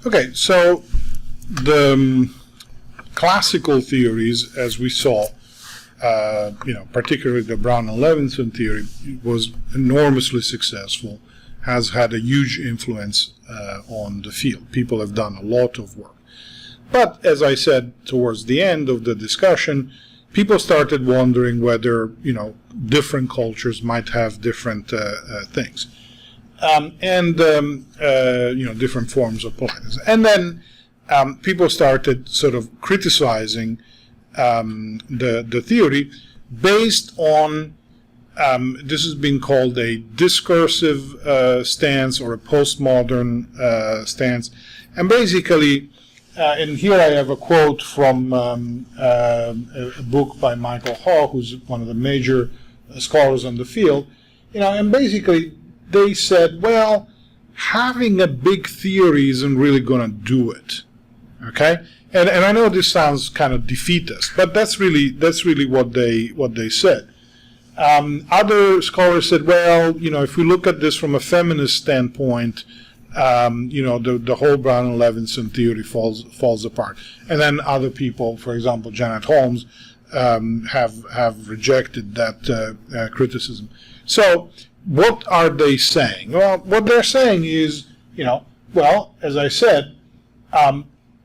Okay, so the classical theories, as we saw, particularly the Brown and Levinson theory, was enormously successful, has had a huge influence on the field. People have done a lot of work. But as I said towards the end of the discussion, people started wondering whether, different cultures might have different things. Different forms of politeness. And then people started sort of criticizing the theory based on, this has been called a discursive stance or a postmodern stance. And basically, and here I have a quote from a book by Michael Hall, who's one of the major scholars on the field, and basically they said, well, having a big theory isn't really going to do it, okay? And I know this sounds kind of defeatist, but that's really what they said. Other scholars said, well, if we look at this from a feminist standpoint, the whole Brown and Levinson theory falls apart. And then other people, for example, Janet Holmes, have rejected that criticism. So what are they saying? Well, what they're saying is, as I said,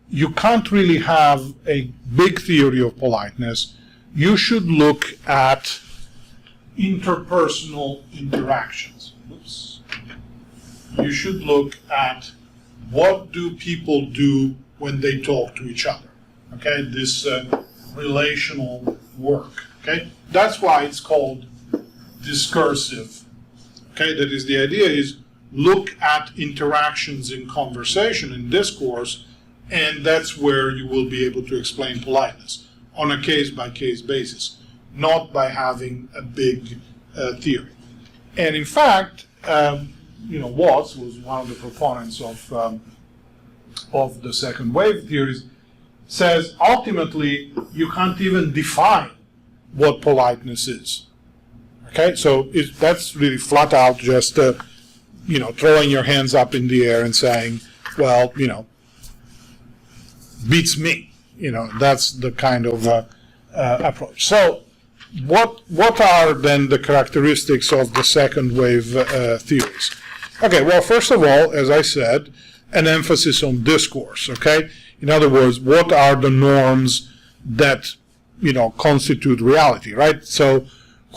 you can't really have a big theory of politeness. You should look at interpersonal interactions. Oops. You should look at what do people do when they talk to each other. Okay, this relational work. Okay, that's why it's called discursive. Okay, that is, the idea is look at interactions in conversation, in discourse, and that's where you will be able to explain politeness on a case-by-case basis, not by having a big theory. And in fact, Watts was one of the proponents of the second wave theories, says ultimately you can't even define what politeness is. Okay, so that's really flat out just throwing your hands up in the air and saying, well, beats me. That's the kind of approach. So what are then the characteristics of the second wave theories? Okay, well, first of all, as I said, an emphasis on discourse, okay? In other words, what are the norms that, constitute reality, right? So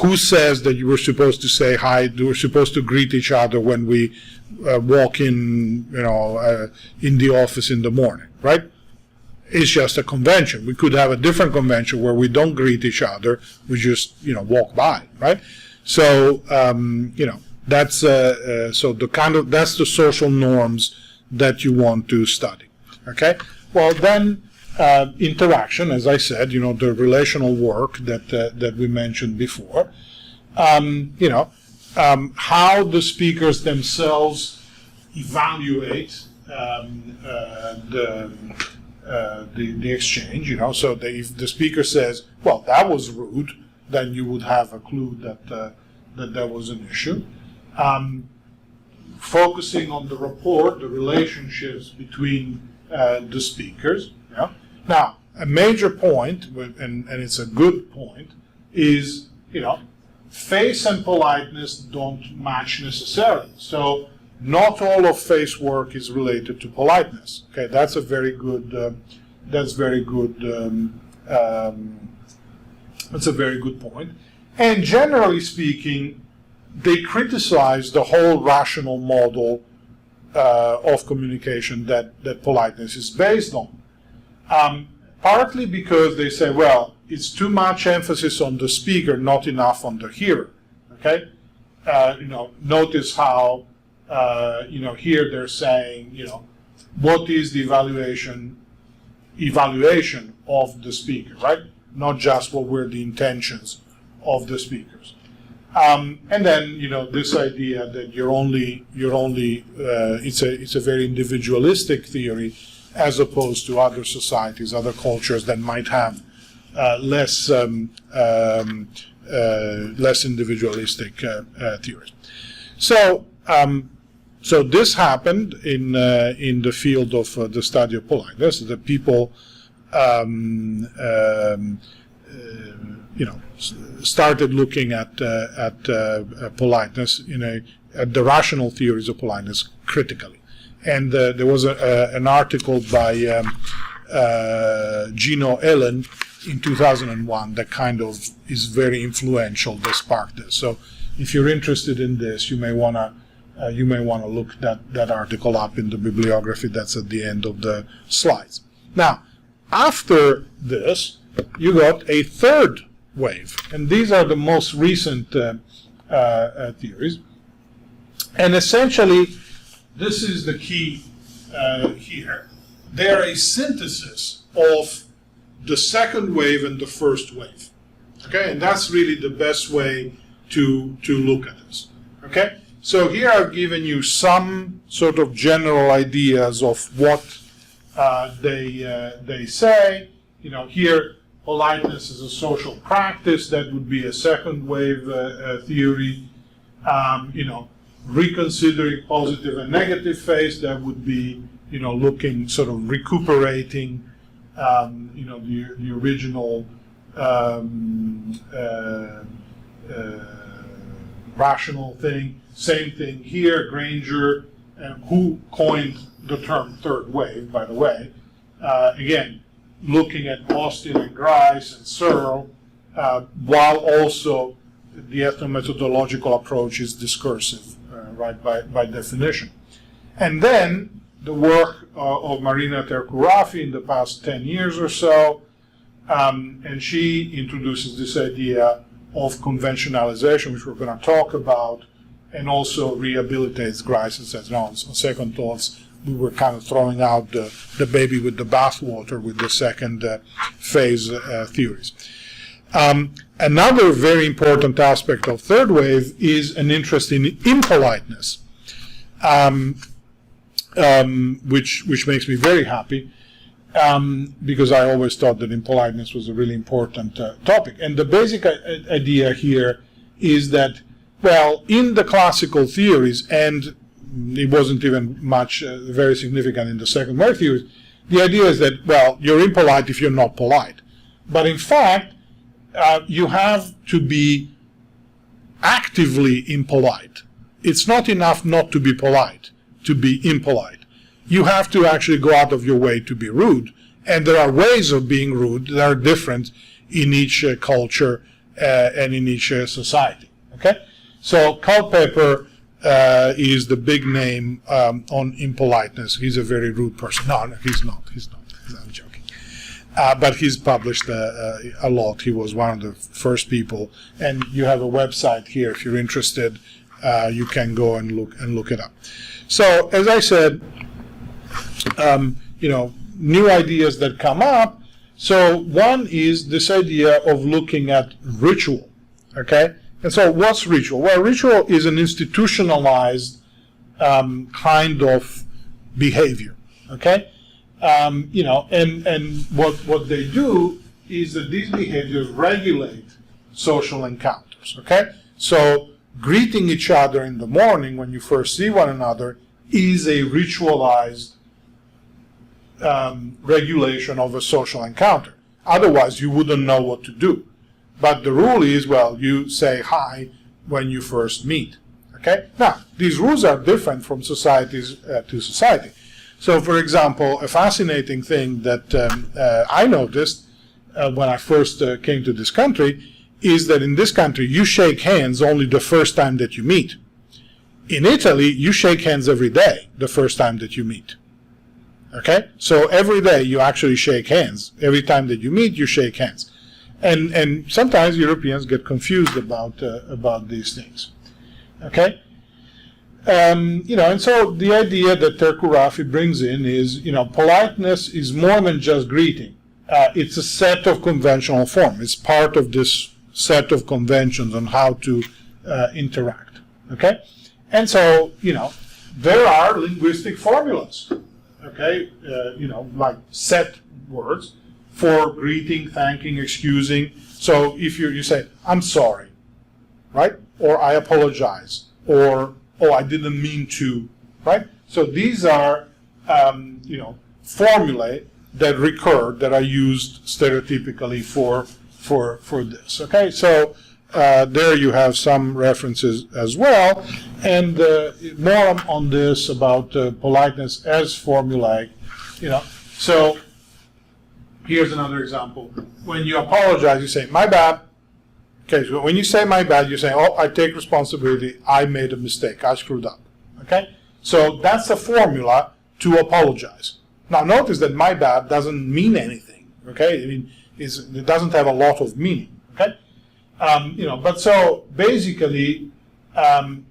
who says that you were supposed to say hi, you were supposed to greet each other when we walk in, in the office in the morning, right? It's just a convention. We could have a different convention where we don't greet each other, we just, walk by, right? So, that's so that's the social norms that you want to study. Okay. Well, then interaction, as I said, the relational work that we mentioned before. How the speakers themselves evaluate the exchange. So if the speaker says, "Well, that was rude," then you would have a clue that there was an issue. Focusing on the rapport, the relationships between the speakers. Yeah. Now, a major point, and it's a good point, is face and politeness don't match necessarily. So not all of face work is related to politeness. Okay, that's a very good. That's very good. That's a very good point. And generally speaking, they criticize the whole rational model of communication that politeness is based on. Partly because they say, well, it's too much emphasis on the speaker, not enough on the hearer. Okay, notice how here they're saying, what is the evaluation of the speaker, right? Not just what were the intentions of the speakers. And then this idea that it's a very individualistic theory, as opposed to other societies, other cultures that might have less individualistic theories. So So this happened in the field of the study of politeness. The people, started looking at politeness at the rational theories of politeness critically. And there was an article by Gino Ellen in 2001 that kind of is very influential, that sparked this. So if you're interested in this, you may want to look that article up in the bibliography that's at the end of the slides. Now, after this, you got a third wave, and these are the most recent theories. And essentially, this is the key here. They're a synthesis of the second wave and the first wave. Okay, and that's really the best way to look at this. Okay, so here I've given you some sort of general ideas of what they say. Here politeness is a social practice. That would be a second wave theory. Reconsidering positive and negative phase, that would be looking sort of recuperating the original rational thing. Same thing here, Granger, who coined the term third wave, by the way. Again, looking at Austin and Grice and Searle, while also the ethnomethodological approach is discursive, right, by definition. And then the work of Marina Terkurafi in the past 10 years or so, and she introduces this idea of conventionalization, which we're going to talk about, and also rehabilitates Grice and says, no, on second thoughts, we were kind of throwing out the baby with the bathwater with the second phase theories. Another very important aspect of third wave is an interest in impoliteness, which makes me very happy, because I always thought that impoliteness was a really important topic. And the basic idea here is that, well, in the classical theories, and it wasn't even much very significant in the second wave theories, the idea is that, well, you're impolite if you're not polite. But in fact, you have to be actively impolite. It's not enough not to be polite, to be impolite. You have to actually go out of your way to be rude. And there are ways of being rude that are different in each culture and in each society. Okay? So Culpeper is the big name on impoliteness. He's a very rude person. No, he's not. I'm joking. But he's published a lot. He was one of the first people. And you have a website here. If you're interested, you can go and look it up. So, as I said, new ideas that come up. So one is this idea of looking at ritual, okay? And so what's ritual? Well, ritual is an institutionalized kind of behavior, okay? And what they do is that these behaviors regulate social encounters, okay? So greeting each other in the morning when you first see one another is a ritualized regulation of a social encounter. Otherwise, you wouldn't know what to do. But the rule is, well, you say hi when you first meet. Okay? Now, these rules are different from societies to society. So, for example, a fascinating thing that I noticed when I first came to this country is that in this country, you shake hands only the first time that you meet. In Italy, you shake hands every day the first time that you meet. Okay? So every day you actually shake hands. Every time that you meet, you shake hands. And sometimes Europeans get confused about these things. Okay? And so the idea that Terkurafi brings in is, politeness is more than just greeting. It's a set of conventional forms. It's part of this set of conventions on how to interact. Okay? And so, there are linguistic formulas. Okay, like set words for greeting, thanking, excusing. So if you say, I'm sorry, right? Or I apologize. Or, oh, I didn't mean to right? So these are, formulae that recur, that are used stereotypically for this, okay? So there you have some references as well, and more on this about politeness as formulaic, So here's another example. When you apologize, you say, my bad. Okay, so when you say my bad, you say, oh, I take responsibility, I made a mistake, I screwed up, okay? So that's the formula to apologize. Now notice that my bad doesn't mean anything, okay? I mean, it doesn't have a lot of meaning, okay? But so basically, the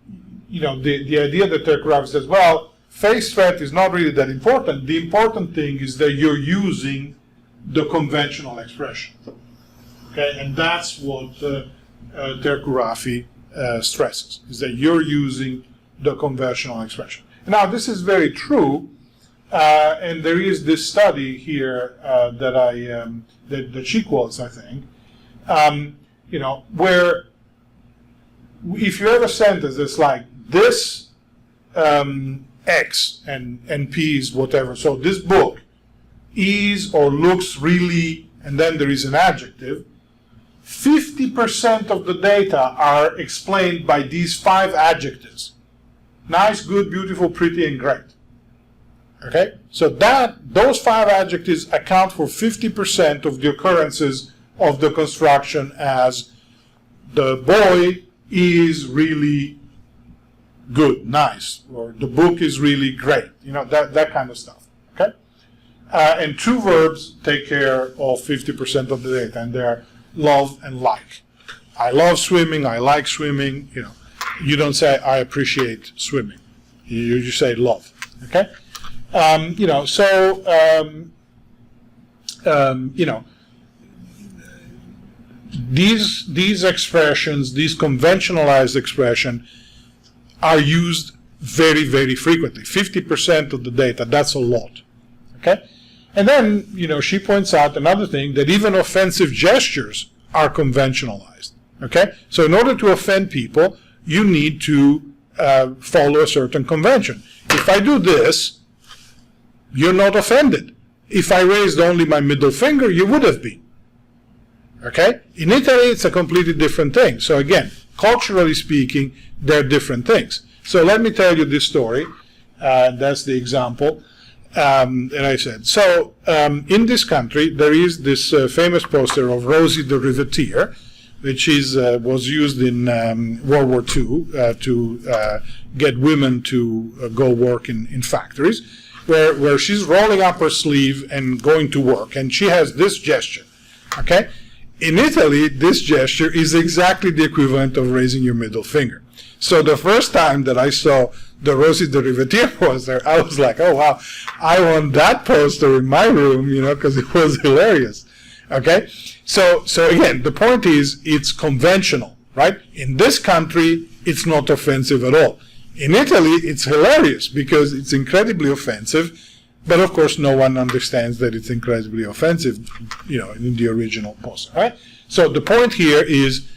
idea that Terkurov says, well, face threat is not really that important. The important thing is that you're using the conventional expression. Okay, and that's what Terkurafi stresses, is that you're using the conventional expression. Now, this is very true, and there is this study here that she quotes, I think, where if you have a sentence that's like this X and P is whatever, so this book is or looks really, and then there is an adjective, 50% of the data are explained by these 5 adjectives. Nice, good, beautiful, pretty, and great. Okay? So those 5 adjectives account for 50% of the occurrences of the construction as the boy is really good, nice, or the book is really great. That kind of stuff. Okay? And 2 verbs take care of 50% of the data, and they're love and like. I love swimming, I like swimming, You don't say I appreciate swimming. You say love. Okay? These expressions, these conventionalized expressions, are used very, very frequently. 50% of the data, that's a lot. Okay? And then, she points out another thing, that even offensive gestures are conventionalized. Okay? So in order to offend people, you need to follow a certain convention. If I do this, you're not offended. If I raised only my middle finger, you would have been. Okay? In Italy, it's a completely different thing. So again, culturally speaking, they're different things. So let me tell you this story. That's the example. And I said, so in this country, there is this famous poster of Rosie the Riveteer, which was used in World War II to get women to go work in factories, where she's rolling up her sleeve and going to work, and she has this gesture. Okay? In Italy, this gesture is exactly the equivalent of raising your middle finger. So the first time that I saw the Rosie the Riveteer poster, I was like, oh wow, I want that poster in my room, because it was hilarious. Okay? So again, the point is, it's conventional, right? In this country, it's not offensive at all. In Italy, it's hilarious because it's incredibly offensive, but of course no one understands that it's incredibly offensive, in the original poster, right? So the point here is,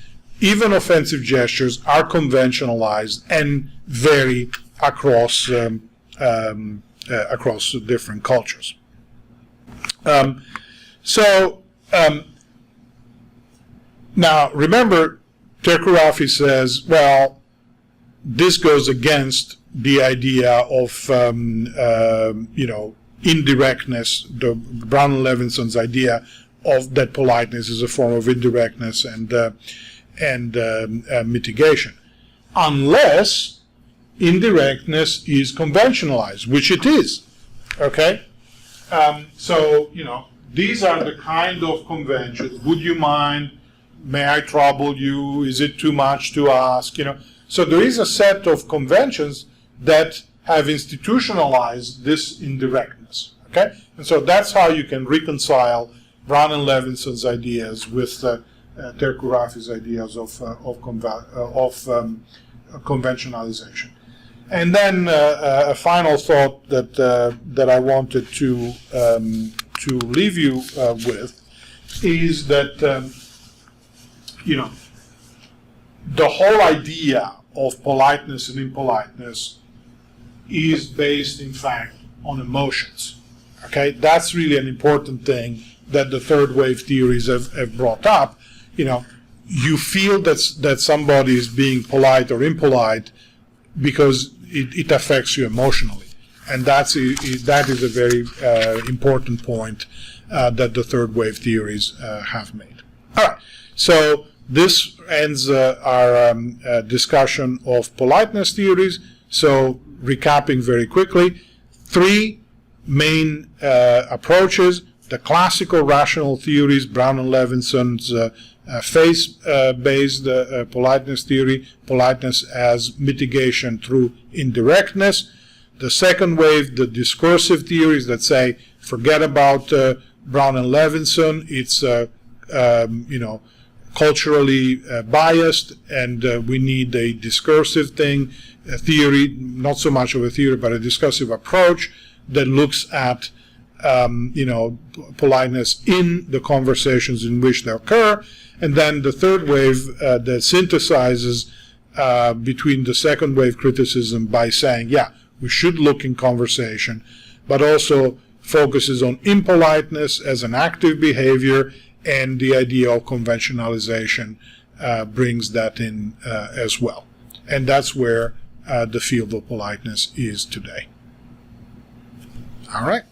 even offensive gestures are conventionalized and vary across different cultures. Now, remember, Terkurafi says, well, this goes against the idea of, indirectness, the Brown and Levinson's idea of that politeness is a form of indirectness and mitigation, unless indirectness is conventionalized, which it is. Okay? These are the kind of conventions. Would you mind? May I trouble you? Is it too much to ask? So there is a set of conventions that have institutionalized this indirectness. Okay, and so that's how you can reconcile Brown and Levinson's ideas with Terkurafi's ideas of conventionalization. And then a final thought that I wanted to leave you with is that the whole idea of politeness and impoliteness is based, in fact, on emotions. Okay, that's really an important thing that the third wave theories have brought up. You know, you feel that somebody is being polite or impolite because it affects you emotionally, and that is a very important point that the third wave theories have made. All right, so this ends our discussion of politeness theories. So recapping very quickly, 3 main approaches: the classical rational theories, Brown and Levinson's face-based politeness theory, politeness as mitigation through indirectness. The second wave, the discursive theories that say, forget about Brown and Levinson, it's culturally biased, and we need a discursive thing, a theory, not so much of a theory, but a discursive approach that looks at politeness in the conversations in which they occur. And then the third wave that synthesizes between the second wave criticism by saying, yeah, we should look in conversation, but also focuses on impoliteness as an active behavior, and the idea of conventionalization brings that in as well. And that's where the field of politeness is today. All right.